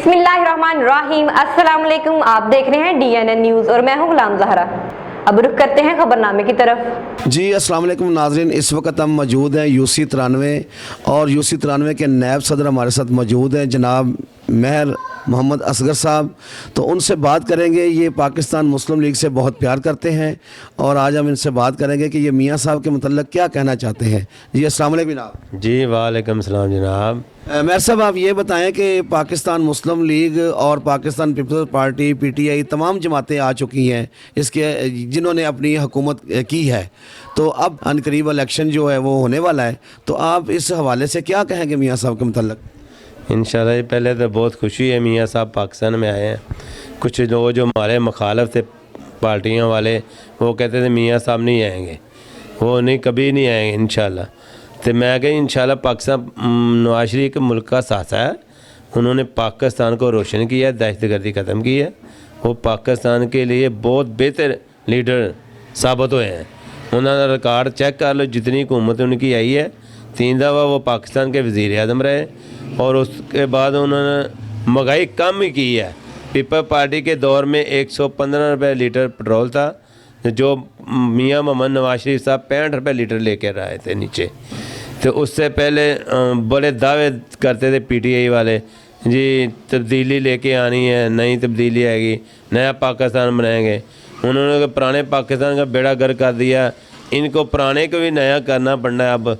बिस्मिल्लाहिर्रहमानिर्रहीम। अस्सलाम वालेकुम। आप देख रहे हैं DNN न्यूज़ और मैं हूं गुलाम ज़हरा। अब रुख करते हैं खबरनामे की तरफ। जी अस्सलाम वालेकुम नाज़रीन, इस वक्त हम मौजूद हैं UC93 और UC93 के नायब सदर हमारे साथ मौजूद हैं जनाब महर मोहम्मद असगर साहब। तो उनसे बात करेंगे, ये पाकिस्तान मुस्लिम लीग से बहुत प्यार करते हैं और आज हम इनसे बात करेंगे कि ये मियाँ साहब के मतलब क्या कहना चाहते हैं। जी अस्सलाम वालेकुम जनाब। जी वालेकुम सलाम जनाब। महर साहब, आप ये बताएं कि पाकिस्तान मुस्लिम लीग और पाकिस्तान पीपल्स पार्टी PTI तमाम जमातें आ चुकी हैं इसके जिन्होंने अपनी हुकूमत की है, तो अब अनकरीब इलेक्शन जो है वो होने वाला है, तो आप इस हवाले से क्या कहेंगे मियाँ साहब के मतलब? इंशाल्लाह जी, पहले तो बहुत खुशी है मियाँ साहब पाकिस्तान में आए हैं। कुछ लोग जो हमारे मुखालफ थे पार्टियों वाले, वो कहते थे मियाँ साहब नहीं आएंगे, वो नहीं कभी नहीं आएंगे इंशाल्लाह। तो मैं कही इंशाल्लाह पाकिस्तान नवाज शरीफ के मुल्क का सासा है, उन्होंने पाकिस्तान को रोशन किया है, दहशतगर्दी ख़त्म की है। वो पाकिस्तान के लिए बहुत बेहतर लीडर साबित हुए हैं। उन्होंने रिकॉर्ड चेक कर लो, जितनी हुकूमत उनकी आई है, 3 दफ़ा वो पाकिस्तान के वज़ीर आज़म रहे और उसके बाद उन्होंने महंगाई कम ही की है। पीपल पार्टी के दौर में 115 रुपये लीटर पेट्रोल था, जो मियाँ मोहम्मद नवाज शरीफ साहब 65 रुपये लीटर लेकर आए थे नीचे। तो उससे पहले बड़े दावे करते थे PTI वाले, जी तब्दीली लेके आनी है, नई तब्दीली आएगी, नया पाकिस्तान बनाएंगे। उन्होंने पुराने पाकिस्तान का बेड़ा गर्क कर दिया, इनको पुराने को भी नया करना पड़ना है। अब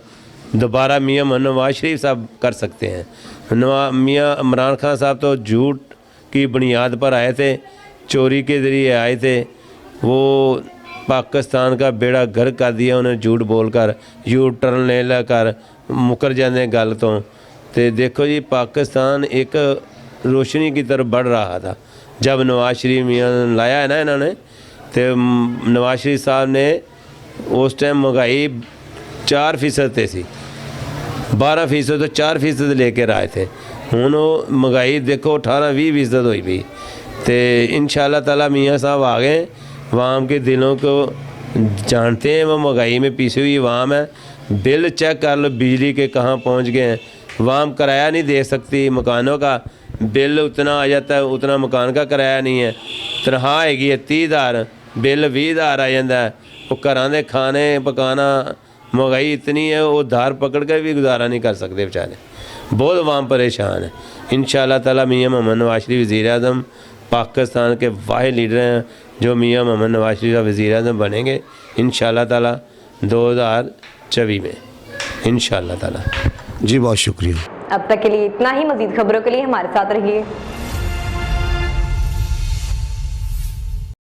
दोबारा मियाँ मोहम्मद नवाज शरीफ साहब कर सकते हैं। मियाँ इमरान खान साहब तो झूठ की बुनियाद पर आए थे, चोरी के ज़रिए आए थे, वो पाकिस्तान का बेड़ा गर्क कर दिया उन्हें झूठ बोलकर, यू टर्न ले लेकर मुकर जाने गल तो देखो जी पाकिस्तान एक रोशनी की तरफ बढ़ रहा था जब नवाज शरीफ मियाँ लाया है ना इन्होंने। तो नवाज शरीफ साहब ने उस टाइम महंगाई 4% थे सी, 12% तो 4% लेकर आए थे। हुण महंगाई देखो 18-20% हुई भी। तो इंशाल्लाह ताला मियाँ साहब आ गए, वाम के दिलों को जानते हैं, वो महंगाई में पीछे हुई वाम है। बिल चेक कर लो बिजली के कहाँ पहुँच गए हैं। वाम किराया नहीं दे सकती, मकानों का बिल उतना आ जाता है, उतना मकान का किराया नहीं है। तनख्वाह हैगी है 30,000, बिल 20,000 आ जाता है। वो घरां दे खाने पकाना, महंगाई इतनी है वो धार पकड़ कर भी गुजारा नहीं कर सकते बेचारे, बहुत वाम परेशान है। इंशाल्लाह ताला मियाँ मोहम्मद नवाज शरीफ वज़ीर आज़म पाकिस्तान के वाहिद लीडर हैं जो मियाँ मोहम्मद नवाज शरीफ वज़ीर आज़म बनेंगे इंशाल्लाह ताला 2024 में इंशाल्लाह ताला। जी बहुत शुक्रिया। अब तक के लिए इतना ही। मज़ीद खबरों के लिए हमारे साथ रहिए।